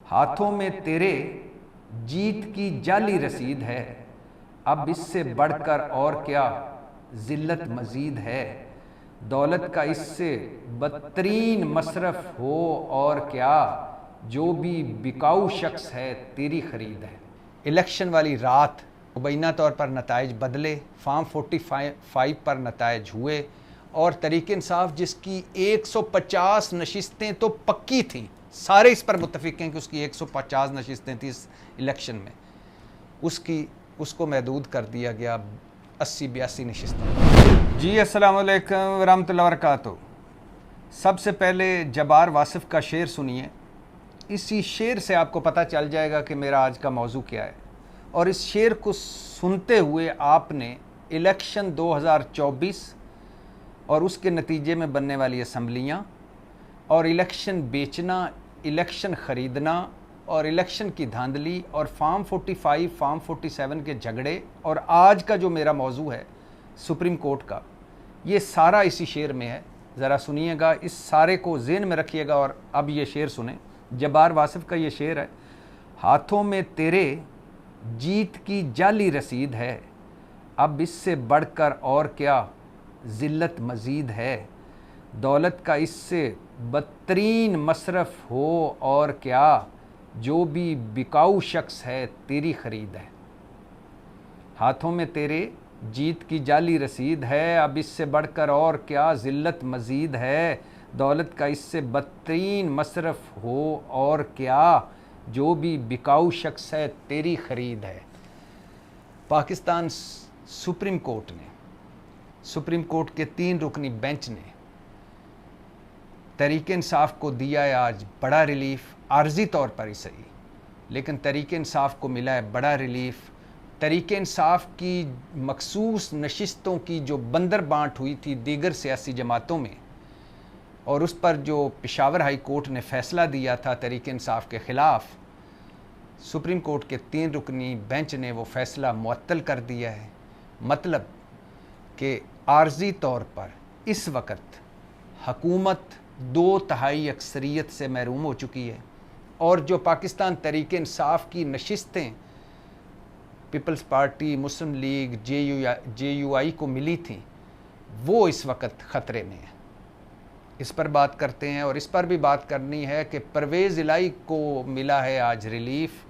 हाथों में तेरे जीत की जाली रसीद है। अब इससे बढ़कर और क्या जिल्लत मजीद है। दौलत का इससे बदतरीन मसरफ हो और क्या, जो भी बिकाऊ शख्स है तेरी खरीद है। इलेक्शन वाली रात मुबैना तौर पर नताइज बदले, फार्म 45 पर नताइज हुए और तरीके इंसाफ जिसकी 150 नशिस्तें तो पक्की थी, सारे इस पर मुत्तफिक हैं कि उसकी 150 नशिस्तें थी इस इलेक्शन में, उसको महदूद कर दिया गया 80-82 नशिस्तों। जी अस्सलाम वालेकुम रहमतुल्लाहि व बरकातुहू। सबसे पहले जब्बार वासिफ का शेर सुनिए। इसी शेर से आपको पता चल जाएगा कि मेरा आज का मौजू क्या है। और इस शेर को सुनते हुए आपने इलेक्शन 2024 और उसके नतीजे में बनने वाली असम्बलियाँ और इलेक्शन बेचना, इलेक्शन ख़रीदना और इलेक्शन की धांधली और फार्म 45, फार्म 47 के झगड़े और आज का जो मेरा मौजू है सुप्रीम कोर्ट का, ये सारा इसी शेर में है। ज़रा सुनिएगा, इस सारे को ज़हन में रखिएगा। और अब ये शेर सुने, जब्बार वासिफ का ये शेर है। हाथों में तेरे जीत की जाली रसीद है। अब इससे बढ़कर और क्या जिल्लत मजीद है। दौलत का इससे बदतरीन मसरफ हो और क्या, जो भी बिकाऊ शख्स है तेरी खरीद है। हाथों में तेरे जीत की जाली रसीद है। अब इससे बढ़कर और क्या जिल्लत मजीद है। दौलत का इससे बदतरीन मसरफ हो और क्या, जो भी बिकाऊ शख्स है तेरी खरीद है। पाकिस्तान सुप्रीम कोर्ट के 3 रुकनी बेंच ने तहरीक इंसाफ को दिया है आज बड़ा रिलीफ, आर्जी तौर पर ही सही, लेकिन तहरीक इंसाफ को मिला है बड़ा रिलीफ। तहरीक इंसाफ की मखसूस नशिस्तों की जो बंदर बांट हुई थी दीगर सियासी जमातों में, और उस पर जो पेशावर हाई कोर्ट ने फ़ैसला दिया था तहरीक इंसाफ के ख़िलाफ़, सुप्रीम कोर्ट के 3 रुकनी बेंच ने वो फ़ैसला मुअत्तल कर दिया है। मतलब कि आर्जी तौर पर इस वक्त हकूमत 2/3 अक्सरियत से महरूम हो चुकी है और जो पाकिस्तान तहरीक इंसाफ की नशिस्तें पीपल्स पार्टी, मुस्लिम लीग, JUI को मिली थी, वो इस वक्त ख़तरे में है। इस पर बात करते हैं। और इस पर भी बात करनी है कि परवेज़ इलाही को मिला है आज रिलीफ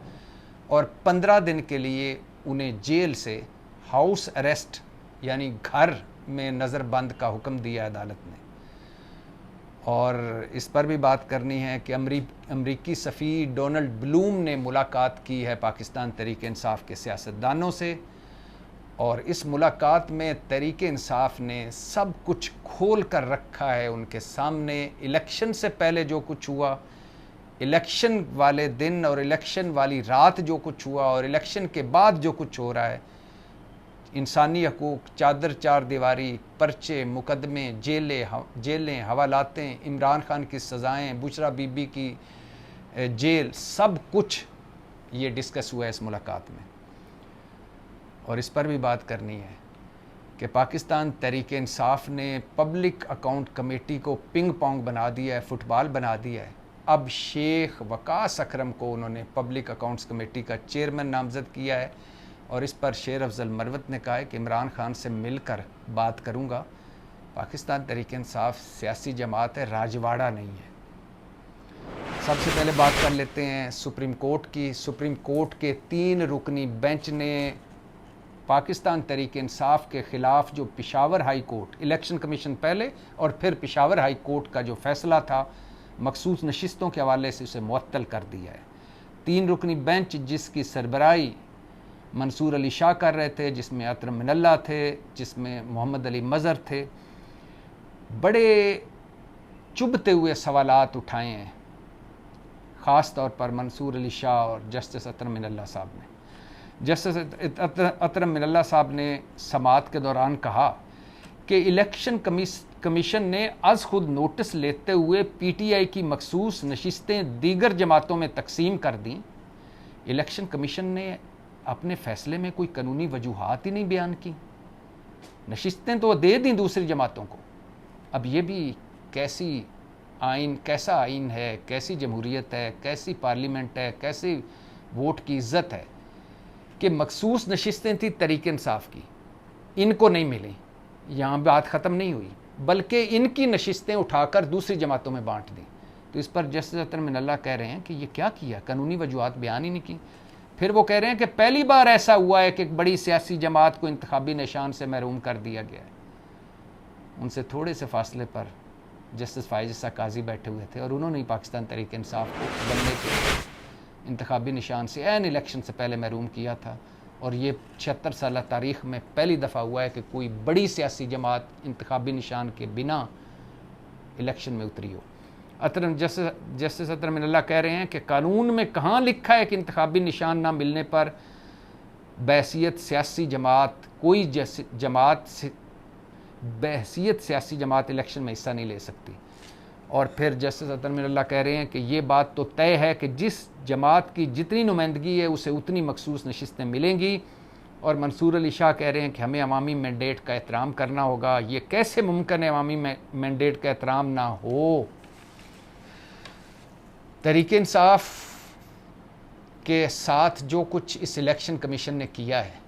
और 15 दिन के लिए उन्हें जेल से हाउस अरेस्ट यानी घर में नज़रबंद का हुक्म दिया अदालत ने। और इस पर भी बात करनी है कि अमरीकी सफ़ीर डोनाल्ड ब्लूम ने मुलाकात की है पाकिस्तान तहरीक इंसाफ के सियासतदानों से, और इस मुलाकात में तहरीक इंसाफ ने सब कुछ खोल कर रखा है उनके सामने। इलेक्शन से पहले जो कुछ हुआ, इलेक्शन वाले दिन और इलेक्शन वाली रात जो कुछ हुआ, और इलेक्शन के बाद जो कुछ हो रहा है, इंसानी हकूक़, चादर चार दीवारी, पर्चे, मुकदमे, जेलें, हवालातें, इमरान खान की सज़ाएँ, बुशरा बीबी की जेल, सब कुछ ये डिस्कस हुआ है इस मुलाकात में। और इस पर भी बात करनी है कि पाकिस्तान तहरीक इंसाफ ने पब्लिक अकाउंट कमेटी को पिंग पोंग बना दिया है, फुटबॉल बना दिया है। अब शेख वकास अकरम को उन्होंने पब्लिक अकाउंट्स कमेटी का चेयरमैन नामज़द किया है। और इस पर शेर अफजल मरवत ने कहा है कि इमरान खान से मिलकर बात करूँगा। पाकिस्तान तहरीक इंसाफ सियासी जमात है, राजवाड़ा नहीं है। सबसे पहले बात कर लेते हैं सुप्रीम कोर्ट की। सुप्रीम कोर्ट के 3 रुकनी बेंच ने पाकिस्तान तहरीक इंसाफ के ख़िलाफ़ जो Peshawar high court, election commission पहले और फिर पेशावर हाई कोर्ट का जो फ़ैसला था मखसूस नशिस्तों के हवाले से, उसे मुअत्तल कर दिया है। 3 रुकनी बेंच जिसकी सरबराही मंसूर अली शाह कर रहे थे, जिसमें अतरम मिनल्ला थे, जिसमें मोहम्मद अली मज़हर थे, बड़े चुभते हुए सवालात उठाए हैं, ख़ास तौर पर मंसूर अली शाह और जस्टिस अतरम मिनल्ला साहब ने। जस्टिस अतरम मिनल्ला साहब ने समाअत के दौरान कहा कि इलेक्शन कमीशन ने अज़ खुद नोटिस लेते हुए PTI की मखसूस नशिस्तें दीगर जमातों में तकसीम कर दी। इलेक्शन कमीशन ने अपने फ़ैसले में कोई कानूनी वजूहात ही नहीं बयान की, नशिस्तें तो दे दी दूसरी जमातों को। अब ये भी कैसी आइन कैसा आइन है, कैसी जमहूरियत है, कैसी पार्लियामेंट है, कैसी वोट की इज़्ज़त है कि मखसूस नशिस्तें थी तहरीक इंसाफ की, इनको नहीं मिली। यहाँ बात ख़त्म नहीं हुई, बल्कि इनकी नशिस्तें उठाकर दूसरी जमातों में बांट दी। तो इस पर जस्टिस अतर मिनल्ला कह रहे हैं कि ये क्या किया, कानूनी वजूहात बयान ही नहीं की। फिर वो कह रहे हैं कि पहली बार ऐसा हुआ है कि एक बड़ी सियासी जमात को इंतखाबी निशान से महरूम कर दिया गया है। उनसे थोड़े से फासले पर जस्टिस फाइज इसा काजी बैठे हुए थे और उन्होंने ही पाकिस्तान तहरीक इंसाफ को बनने के इंतखाबी निशान से एन इलेक्शन से पहले महरूम किया था। और ये 76 साल तारीख़ में पहली दफ़ा हुआ है कि कोई बड़ी सियासी जमात इंतखाबी निशान के बिना इलेक्शन में उतरी हो। जस्टिस अतर मिनल्ला कह रहे हैं कि कानून में कहाँ लिखा है कि इंतखाबी निशान ना मिलने पर बहसीत सियासी जमात कोई जमात बहसीत सियासी जमात इलेक्शन में हिस्सा नहीं ले सकती। और फिर जस्टिस अतर मिनल्ला कह रहे हैं कि ये बात तो तय है कि जिस जमात की जितनी नुमाइंदगी है उसे उतनी मखसूस नशिस्तें मिलेंगी। और मंसूर अली शाह कह रहे हैं कि हमें अवामी मैंडेट का एहतराम करना होगा। ये कैसे मुमकिन है अवामी मैंडेट का एहतराम ना हो। तहरीक इंसाफ के साथ जो कुछ इस इलेक्शन कमीशन ने किया है,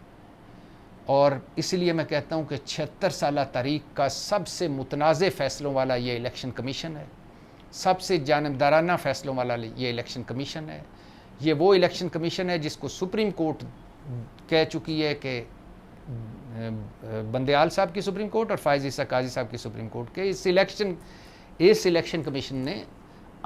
और इसलिए मैं कहता हूँ कि 76 साल तारीख का सबसे मुतनाज़ फ़ैसलों वाला ये इलेक्शन कमीशन है, सबसे जानबदाराना फ़ैसलों वाला ये इलेक्शन कमीशन है। ये वो इलेक्शन कमीशन है जिसको सुप्रीम कोर्ट कह चुकी है कि बंदेयाल साहब की सुप्रीम कोर्ट और फायज़ ईसा काजी साहब की सुप्रीम कोर्ट के इस इलेक्शन कमीशन ने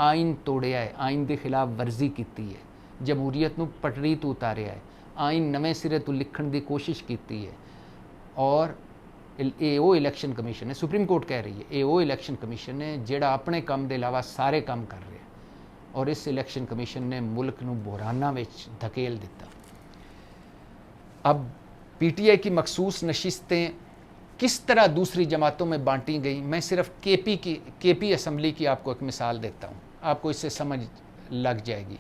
आइन तोड़िया है, आइन के खिलाफ वर्जी की है, जमहूरीत नूं पटरी तो उतारिया है, आइन नवें सिरे तो लिखण की कोशिश की है। और एओ इलेक्शन कमीशन है, सुप्रीम कोर्ट कह रही है एओ इलेक्शन कमीशन है जिहड़ा अपने काम के अलावा सारे काम कर रहा है। और इस इलेक्शन कमीशन ने मुल्क नूं बुहराना विच धकेल दिता। अब पीटीआई की मखसूस नशिस्तें किस तरह दूसरी जमातों में बांटी गई, मैं सिर्फ केपी असम्बली की आपको एक मिसाल देता हूँ, आपको इससे समझ लग जाएगी।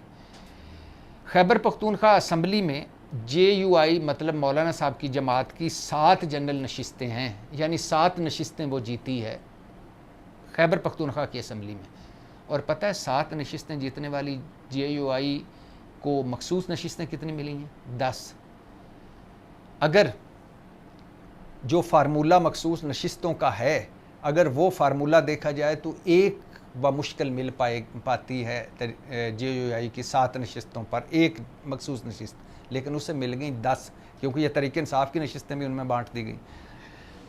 खैबर पख्तूनख्वा असम्बली में JUI मतलब मौलाना साहब की जमात की 7 जनरल नशिस्तें हैं, यानी 7 नशिस्तें वो जीती है खैबर पख्तूनख्वा की असम्बली में। और पता है 7 नशिस्तें जीतने वाली JUI को मखसूस नशिस्तें कितनी मिली हैं? 10। अगर जो फार्मूला मखसूस नशिस्तों का है, अगर वो फार्मूला देखा जाए तो एक मुश्किल मिल पाती है JUI की 7 नशिस्तों पर एक मखसूस नशिस्त, लेकिन उससे मिल गई 10, क्योंकि ये तहरीक इंसाफ की नशिस्तें भी उनमें बांट दी गई।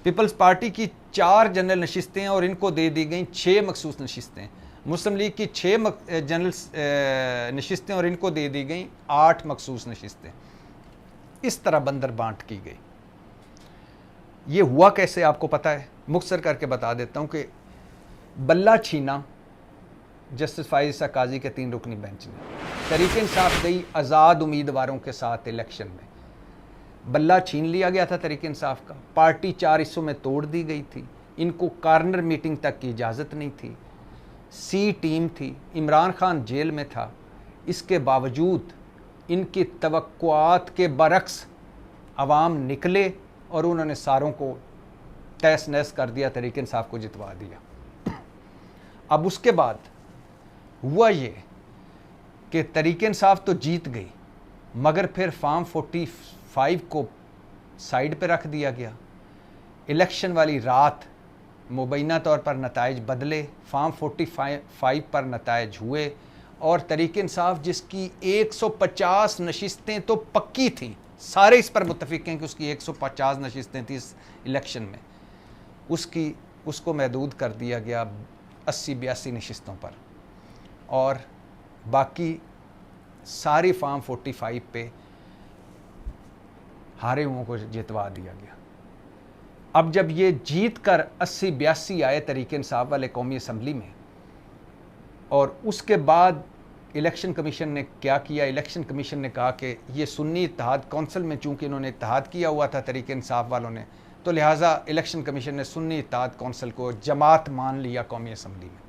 पीपल्स पार्टी की 4 जनरल नशिस्तें और इनको दे दी गई 6 मखसूस नशिस्तें। मुस्लिम लीग की 6 जनरल नशिस्तें और इनको दे दी गई 8 मखसूस नशिस्तें। इस तरह बंदर बांट की गई। ये हुआ कैसे आपको पता है? मुख्तसर करके बता देता हूँ कि बल्ला छीना जस्टिस फाइज ईसा काजी के 3 रुकनी बेंच ने तहरीक इंसाफ गई आज़ाद उम्मीदवारों के साथ इलेक्शन में, बल्ला छीन लिया गया था तहरीक इंसाफ का, पार्टी 4 हिस्सों में तोड़ दी गई थी, इनको कार्नर मीटिंग तक की इजाज़त नहीं थी, C टीम थी, इमरान खान जेल में था। इसके बावजूद इनकी तवक्कुआत के बरक्स अवाम निकले और उन्होंने सारों को तहस नहस कर दिया, तहरीक इंसाफ को जितवा दिया। अब उसके बाद हुआ ये कि तहरीक इंसाफ तो जीत गई, मगर फिर फार्म 45 को साइड पे रख दिया गया। इलेक्शन वाली रात मुबैना तौर पर नताइज बदले, फार्म 45 पर नताइज हुए और तहरीक इंसाफ जिसकी 150 नशिस्तें तो पक्की थी, सारे इस पर मुत्तफिक हैं कि उसकी 150 नशिस्तें थी इस इलेक्शन में, उसको महदूद कर दिया गया 80-82 नशिस्तों पर, और बाकी सारी फार्म 45 पे हारे हुओं को जितवा दिया गया। अब जब ये जीत कर 80-82 आए तहरीक इंसाफ वाले कौमी असम्बली में, और उसके बाद इलेक्शन कमीशन ने क्या किया? इलेक्शन कमीशन ने कहा कि ये सुन्नी इत्तेहाद कौंसिल में चूँकि इन्होंने इत्तेहाद किया हुआ था तहरीक इंसाफ वालों ने, तो लिहाजा इलेक्शन कमीशन ने सुन्नी इत्तेहाद कौंसिल को जमात मान लिया कौमी असम्बली में।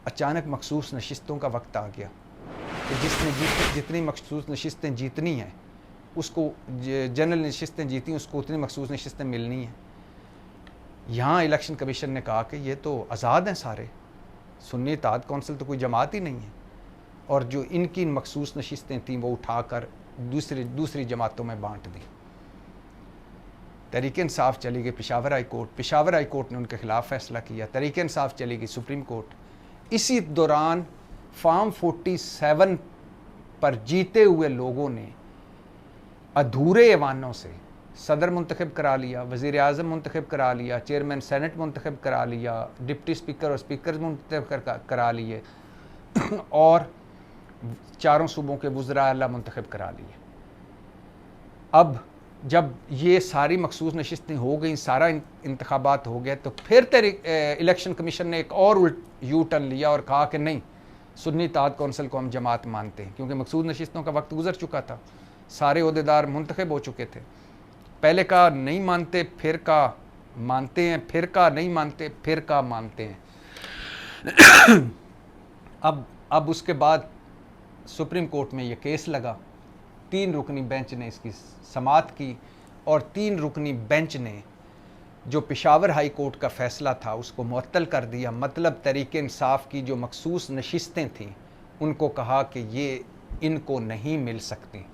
अचानक मखसूस नशिस्तों का वक्त आ गया कि जिसने जितनी मखसूस नशिस्तें जीतनी हैं उसको, जनरल नशिस्तें जीती उसको उतनी मखसूस नशिस्तें मिलनी हैं। यहाँ इलेक्शन कमीशन ने कहा कि ये तो आज़ाद हैं सारे, सुन्नी इत्तेहाद कौंसिल तो कोई जमात ही नहीं है, और जो इनकी मखसूस नशिस्तें थीं वो उठाकर दूसरी जमातों में बांट दी। तहरीक इंसाफ चली गई Peshawar high court, Peshawar high court ने उनके खिलाफ फैसला किया, तहरीक इंसाफ चली गई सुप्रीम कोर्ट। इसी दौरान फार्म 47 पर जीते हुए लोगों ने अधूरे ऐवानों से सदर मुंतखब करा लिया, वज़ीर आज़म मुंतखब करा लिया, चेयरमैन सेनेट मुंतखब करा लिया, डिप्टी स्पीकर और स्पीकर मुंतखब करा लिए और चारों सूबों के वज़रा आला मुंतखब करा लिए। अब जब ये सारी मखसूस नशिस्तें हो गई, सारा इंतखाबात हो गया, तो फिर इलेक्शन कमीशन ने एक और यू टर्न लिया और कहा कि नहीं, सुन्नी इत्तेहाद कौंसिल को हम जमात मानते हैं, क्योंकि मखसूस नशिस्तों का वक्त गुजर चुका था, सारे ओहदेदार मुंतखब हो चुके थे। पहले का नहीं मानते, फिर का मानते हैं, फिर का नहीं मानते, फिर का मानते हैं। अब उसके बाद सुप्रीम कोर्ट में ये केस लगा, 3 रुकनी बेंच ने इसकी समाअत की और 3 रुकनी बेंच ने जो पेशावर हाई कोर्ट का फ़ैसला था उसको मुअत्तल कर दिया। मतलब तहरीक इंसाफ की जो मखसूस नशिस्तें थीं उनको कहा कि ये इनको नहीं मिल सकती।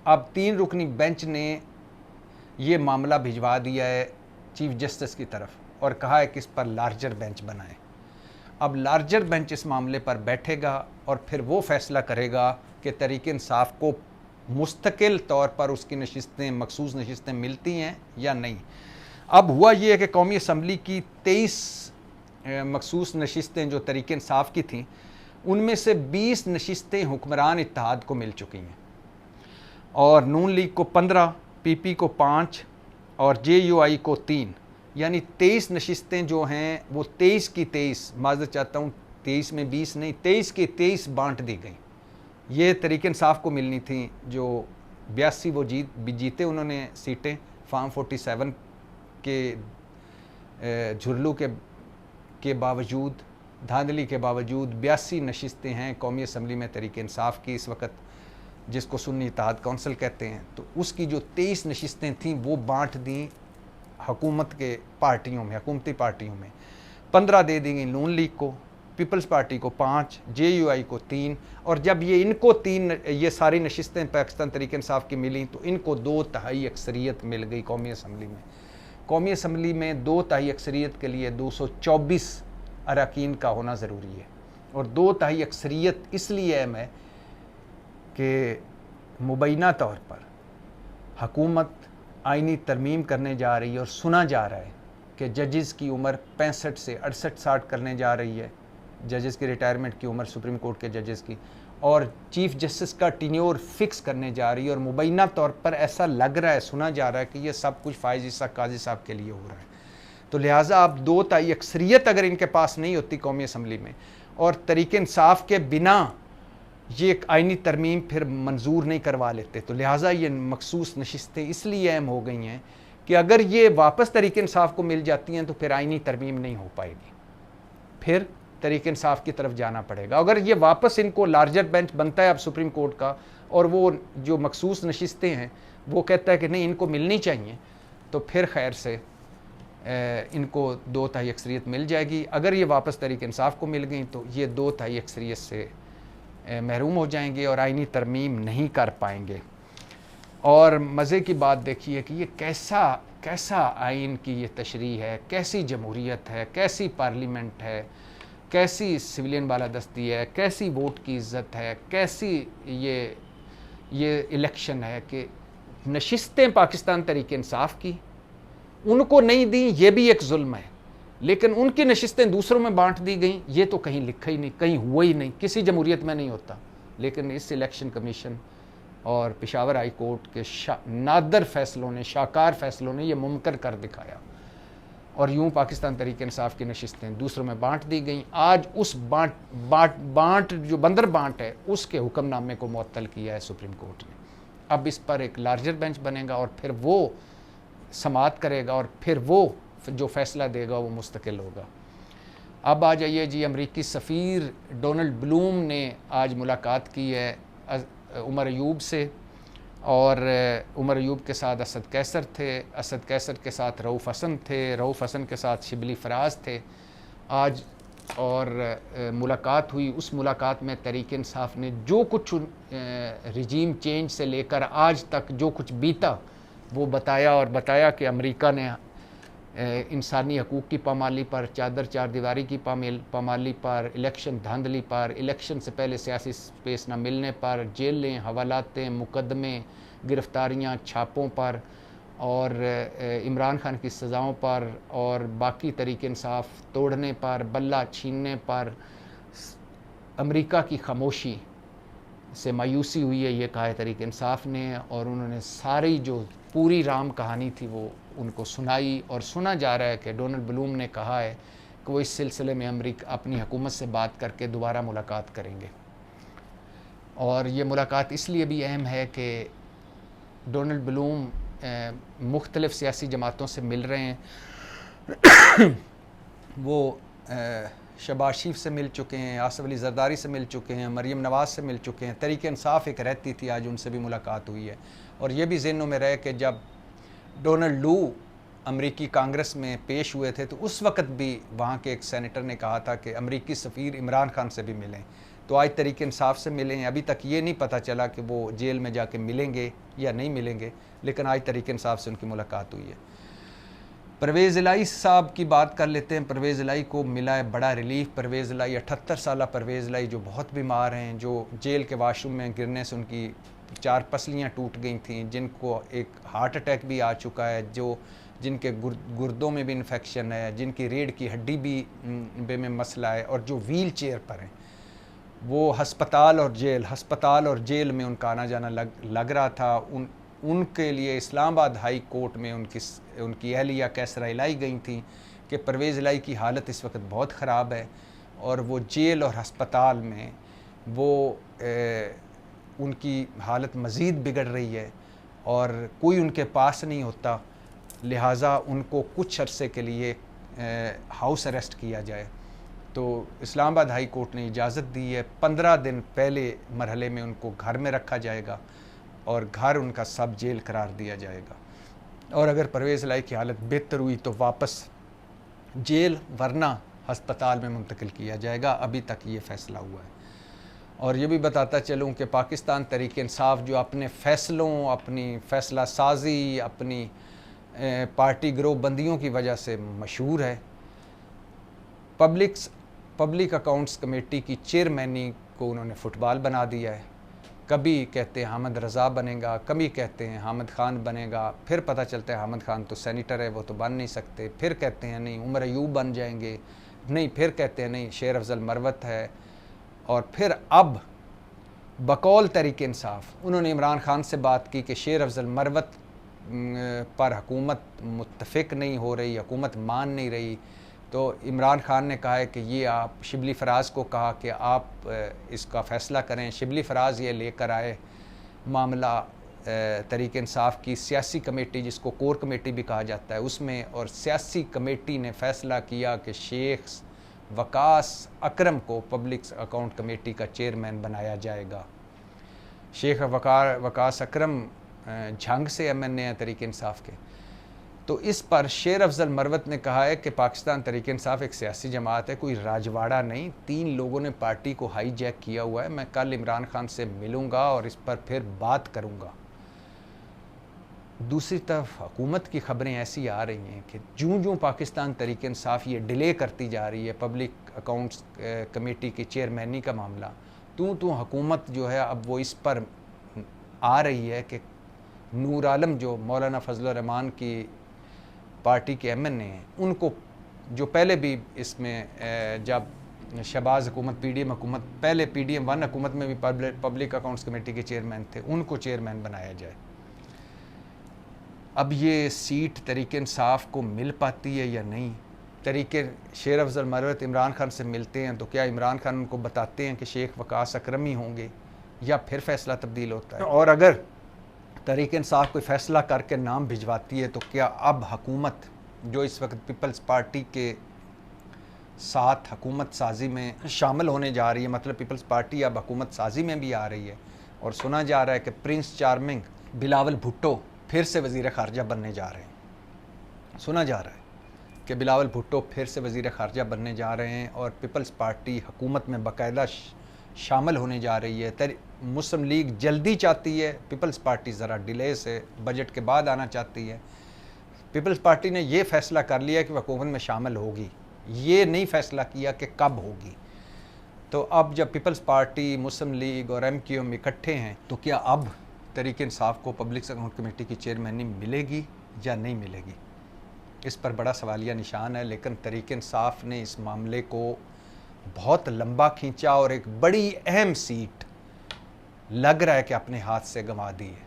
अब 3 रुकनी बेंच ने ये मामला भिजवा दिया है चीफ जस्टिस की तरफ और कहा है कि इस पर लार्जर बेंच बनाए। अब लार्जर बेंच इस मामले पर बैठेगा और फिर वो फैसला करेगा कि तहरीक इंसाफ को मुस्तकिल तौर पर उसकी नशिस्तें, मखसूस नशिस्तें मिलती हैं या नहीं। अब हुआ ये है कि कौमी असम्बली की 23 मखसूस नशिस्तें जो तहरीक इंसाफ की थीं, उनमें से 20 नशिस्तें हुक्मरान इत्तेहाद को मिल चुकी हैं और नून लीग को 15, पीपी को 5 और जेयूआई को 3, यानी 23 नशिस्तें जो हैं वो 23 की 23, माज़रत चाहता हूँ 23 में 20 नहीं, 23 की 23 बांट दी गई। ये तहरीक इंसाफ को मिलनी थी, जो 82 वो जीते उन्होंने सीटें, फार्म 47 के झुरलू के बावजूद, धांधली के बावजूद 82 नशिस्तें हैं कौमी असम्बली में तहरीक इंसाफ की इस वक्त, जिसको सुन्नी इत्तेहाद कौंसिल कहते हैं। तो उसकी जो 23 नशिस्तें थीं वो बांट दी हुकूमत के पार्टियों में, हुकूमती पार्टियों में। 15 दे दी गई नून लीग को, पीपल्स पार्टी को 5, जेयूआई को 3, और जब ये इनको 3 ये सारी नशिस्तें पाकिस्तान तहरीक इंसाफ की मिली तो इनको 2/3 अक्सरियत मिल गई कौमी असम्बली में। कौमी असम्बली में 2/3 अक्सरियत के लिए 224 अरकान का होना ज़रूरी है, और 2/3 अक्सरियत इसलिए अहम है कि मुबैना तौर पर हुकूमत आइनी तरमीम करने जा रही है और सुना जा रहा है कि जजेस की उम्र 65 से 68-60 करने जा रही है, जजेस की रिटायरमेंट की उम्र सुप्रीम कोर्ट के जजेस की, और चीफ जस्टिस का टीन्योर फिक्स करने जा रही है। और मुबैना तौर पर ऐसा लग रहा है, सुना जा रहा है कि ये सब कुछ फ़ाइज़ ईसा काजी साहब के लिए हो रहा है। तो लिहाजा अब 2/3 अक्सरियत अगर इनके पास नहीं होती कौमी असम्बली में और तहरीक इंसाफ के बिना ये एक आइनी तरमीम फिर मंजूर नहीं करवा लेते, तो लिहाजा ये मखसूस नशिस्तें इसलिए अहम हो गई हैं कि अगर ये वापस तहरीक इंसाफ को मिल जाती हैं तो फिर आइनी तरमीम नहीं हो पाएगी, फिर तहरीक इंसाफ की तरफ जाना पड़ेगा। अगर ये वापस इनको लार्जर बेंच बनता है अब सुप्रीम कोर्ट का और वो जो मखसूस नशिस्तें हैं वो कहता है कि नहीं इनको मिलनी चाहिए, तो फिर खैर से इनको 2/3 अक्सरियत मिल जाएगी। अगर ये वापस तहरीक इंसाफ को मिल गई तो ये 2/3 अक्सरियत से महरूम हो जाएंगे और आइनी तरमीम नहीं कर पाएंगे। और मज़े की बात देखिए कि ये कैसा आइन की ये तशरीह है, कैसी जमहूरियत है, कैसी पार्लियामेंट है, कैसी सिविलियन बालादस्ती है, कैसी वोट की इज़्ज़त है, कैसी ये इलेक्शन है कि नशिस्तें पाकिस्तान तहरीक इंसाफ की उनको नहीं दी, ये भी एक जुल्म है, लेकिन उनकी नशिस्तें दूसरों में बांट दी गई, ये तो कहीं लिखा ही नहीं, कहीं हुआ ही नहीं, किसी जमहूरियत में नहीं होता। लेकिन इस इलेक्शन कमीशन और पेशावर हाई कोर्ट के नादर फैसलों ने, शाकार फैसलों ने यह मुमकिन कर दिखाया और यूं पाकिस्तान तहरीक इंसाफ की नशिस्तें दूसरों में बांट दी गई। आज उस बांट जो बंदर बांट है उसके हुक्मनामे को मुअत्तल किया है सुप्रीम कोर्ट ने। अब इस पर एक लार्जर बेंच बनेगा और फिर वो समाअत करेगा और फिर वो जो फैसला देगा वो मुस्तकिल होगा। अब आ जाइए जी, अमरीकी सफ़ीर डोनाल्ड ब्लूम ने आज मुलाकात की है उमर अयूब से, और उमर अयूब के साथ असद कैसर थे, असद कैसर के साथ रऊफ़ हसन थे, रऊफ़ हसन के साथ शिबली फराज थे। आज और मुलाकात हुई। उस मुलाकात में तहरीक इंसाफ ने जो कुछ रिजीम चेंज से लेकर आज तक जो कुछ बीता वो बताया, और बताया कि अमेरिका ने इंसानी हकूक़ की पामाली पर, चादर चार दीवारी की पामाली पर, इलेक्शन धांधली पर, इलेक्शन से पहले सियासी स्पेस न मिलने पर, जेलें, हवालातें, मुकदमे, गिरफ्तारियाँ, छापों पर, और इमरान खान की सज़ाओं पर, और बाकी तहरीक इंसाफ तोड़ने पर, बल्ला छीनने पर अमेरिका की खामोशी से मायूसी हुई है, ये कहा है तहरीक इंसाफ ने। और उन्होंने सारी जो पूरी राम कहानी थी वो उनको सुनाई, और सुना जा रहा है कि डोनाल्ड ब्लूम ने कहा है कि वो इस सिलसिले में अमेरिका अपनी हुकूमत से बात करके दोबारा मुलाकात करेंगे। और ये मुलाकात इसलिए भी अहम है कि डोनाल्ड ब्लूम मुख्तलिफ़ सियासी जमातों से मिल रहे हैं। वो शहबाज शरीफ से मिल चुके हैं, आसिफ अली जरदारी से मिल चुके हैं, मरीम नवाज़ से मिल चुके हैं, तहरीक इंसाफ एक रहती थी, आज उनसे भी मुलाकात हुई है। और ये भी ज़हनों में रहे कि जब डोनाल्ड लू अमरीकी कांग्रेस में पेश हुए थे तो उस वक्त भी वहाँ के एक सेनेटर ने कहा था कि अमरीकी सफ़ीर इमरान खान से भी मिलें। तो आज तहरीक इंसाफ से मिलें। अभी तक ये नहीं पता चला कि वो जेल में जाके मिलेंगे या नहीं मिलेंगे, लेकिन आज तहरीक इंसाफ से उनकी मुलाकात हुई है। परवेज़ इलाही साहब की बात कर लेते हैं। परवेज़ इलाही को मिला है बड़ा रिलीफ। परवेज़ इलाही 78 साल परवेज़ इलाही जो बहुत बीमार हैं, जो जेल के वाशरूम में गिरने से उनकी 4 पसलियाँ टूट गई थीं, जिनको एक हार्ट अटैक भी आ चुका है, जिनके गुर्दों में भी इन्फेक्शन है, जिनकी रीढ़ की हड्डी भी में मसला है, और जो व्हील चेयर पर हैं, वो हस्पताल और जेल में उनका आना जाना लग रहा था। उनके लिए इस्लामाबाद हाई कोर्ट में उनकी अहलिया कैसरा लाई गई थी कि परवेज़ इलाही की हालत इस वक्त बहुत ख़राब है और वो जेल और हस्पताल में वो उनकी हालत मज़ीद बिगड़ रही है और कोई उनके पास नहीं होता, लिहाजा उनको कुछ अरसे के लिए हाउस अरेस्ट किया जाए। तो इस्लामाबाद हाई कोर्ट ने इजाज़त दी है। 15 दिन पहले मरहले में उनको घर में रखा जाएगा और घर उनका सब जेल करार दिया जाएगा, और अगर परवेज़ इलाही की हालत बेहतर हुई तो वापस जेल वरना हस्पताल में मुंतकिल किया जाएगा। अभी तक ये फ़ैसला हुआ है। और ये भी बताता चलूँ कि पाकिस्तान तहरीक इंसाफ जो अपने फ़ैसलों, अपनी फ़ैसला साजी, अपनी पार्टी गिरोहबंदियों की वजह से मशहूर है। पब्लिक अकाउंट्स कमेटी की चेयरमैनी को उन्होंने फ़ुटबॉल बना दिया है। कभी कहते हैं हामिद रज़ा बनेगा, कभी कहते हैं हामिद ख़ान बनेगा, फिर पता चलता है हामिद ख़ान तो सेनेटर है, वो तो बन नहीं सकते, फिर कहते हैं नहीं उमर अयूब बन जाएंगे, नहीं फिर कहते हैं नहीं शेर अफजल मरवत है, और फिर अब बकौल तहरीक इंसाफ उन्होंने इमरान ख़ान से बात की कि शेर अफजल मरवत पर हुकूमत मुत्तफ़िक नहीं हो रही, हुकूमत मान नहीं रही। तो इमरान ख़ान ने कहा है कि ये आप शिबली फराज को कहा कि आप इसका फ़ैसला करें। शिबली फराज ये लेकर आए मामला तहरीक इंसाफ की सियासी कमेटी, जिसको कोर कमेटी भी कहा जाता है, उसमें, और सियासी कमेटी ने फ़ैसला किया कि शेख वकास अकरम को पब्लिक अकाउंट कमेटी का चेयरमैन बनाया जाएगा। शेख वकास अकरम झंग से MNA हैं तहरीक इंसाफ के। तो इस पर शेर अफजल मरवत ने कहा है कि पाकिस्तान तहरीक इंसाफ एक सियासी जमात है, कोई राजवाड़ा नहीं। 3 लोगों ने पार्टी को हाईजैक किया हुआ है। मैं कल इमरान खान से मिलूँगा और इस पर फिर बात करूँगा। दूसरी तरफ हुकूमत की खबरें ऐसी आ रही हैं कि जूँ पाकिस्तान तहरीक इंसाफ ये डिले करती जा रही है पब्लिक अकाउंट्स कमेटी की चेयरमैनी का मामला, तो हुकूमत जो है अब वो इस पर आ रही है कि नूर आलम जो मौलाना फजल रहमान की पार्टी के MNA हैं, उनको जो पहले भी इसमें जब शहबाज हुकूमत PDM हुकूमत, पहले PDM 1 हुकूमत में भी पब्लिक अकाउंट्स कमेटी के चेयरमैन थे, उनको चेयरमैन बनाया जाए। अब ये सीट तहरीक इंसाफ को मिल पाती है या नहीं। शेर अफजल मरवत इमरान खान से मिलते हैं तो क्या इमरान खान उनको बताते हैं कि शेख वकास अकरम ही होंगे, या फिर फ़ैसला तब्दील होता है? और अगर तहरीक इंसाफ कोई फ़ैसला करके नाम भिजवाती है तो क्या अब हुकूमत जो इस वक्त पीपल्स पार्टी के साथ हुकूमत साजी में शामिल होने जा रही है, मतलब पीपल्स पार्टी अब हुकूमत साजी में भी आ रही है, और सुना जा रहा है कि प्रिंस चार्मिंग बिलावल भुट्टो फिर से वज़ीर ख़ारजा बनने जा रहे हैं, सुना जा रहा है। कि बिलावल भुट्टो फिर से वज़ीर ख़ारजा बनने जा रहे हैं और पीपल्स पार्टी हुकूमत में बाकायदा शामिल होने जा रही है। मुस्लिम लीग जल्दी चाहती है, पीपल्स पार्टी ज़रा डिले से बजट के बाद आना चाहती है। पीपल्स पार्टी ने ये फ़ैसला कर लिया कि वह हुकूमत में शामिल होगी, ये नहीं फ़ैसला किया कि कब होगी। तो अब जब पीपल्स पार्टी, मुस्लिम लीग और MQM इकट्ठे हैं, तो क्या अब तहरीक इंसाफ को पब्लिक अकाउंट कमेटी की चेयरमैनी मिलेगी या नहीं मिलेगी? इस पर बड़ा सवालिया निशान है। लेकिन तहरीक इंसाफ ने इस मामले को बहुत लंबा खींचा और एक बड़ी अहम सीट लग रहा है कि अपने हाथ से गंवा दी है।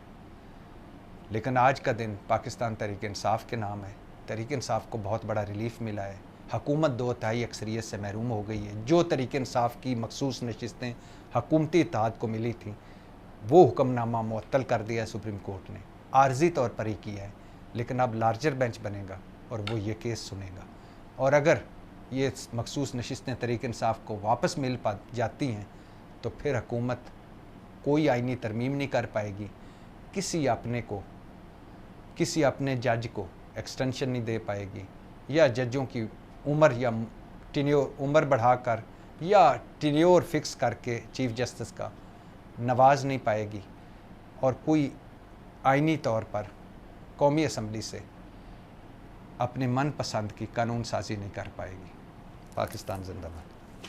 लेकिन आज का दिन पाकिस्तान तहरीक इंसाफ के नाम है। तहरीक इंसाफ को बहुत बड़ा रिलीफ मिला है। हुकूमत 2/3 अक्सरियत से महरूम हो गई है। जो तहरीक इंसाफ की मखसूस नशिस्तें हुकूमती इत्तेहाद को मिली थी, वो हुक्मनामा मुअत्तल कर दिया है सुप्रीम कोर्ट ने, आर्जी तौर पर ही किया है। लेकिन अब लार्जर बेंच बनेगा और वो ये केस सुनेगा। और अगर ये मखसूस नशिस्तें तहरीक इंसाफ को वापस मिल जाती हैं तो फिर हुकूमत कोई आइनी तरमीम नहीं कर पाएगी, किसी अपने जज को एक्सटेंशन नहीं दे पाएगी, या जजों की उम्र या उम्र बढ़ाकर या टेन्योर फिक्स करके चीफ जस्टिस का नवाज नहीं पाएगी, और कोई आइनी तौर पर कौमी असम्बली से अपने मनपसंद की कानून साजी नहीं कर पाएगी। पाकिस्तान जिंदाबाद।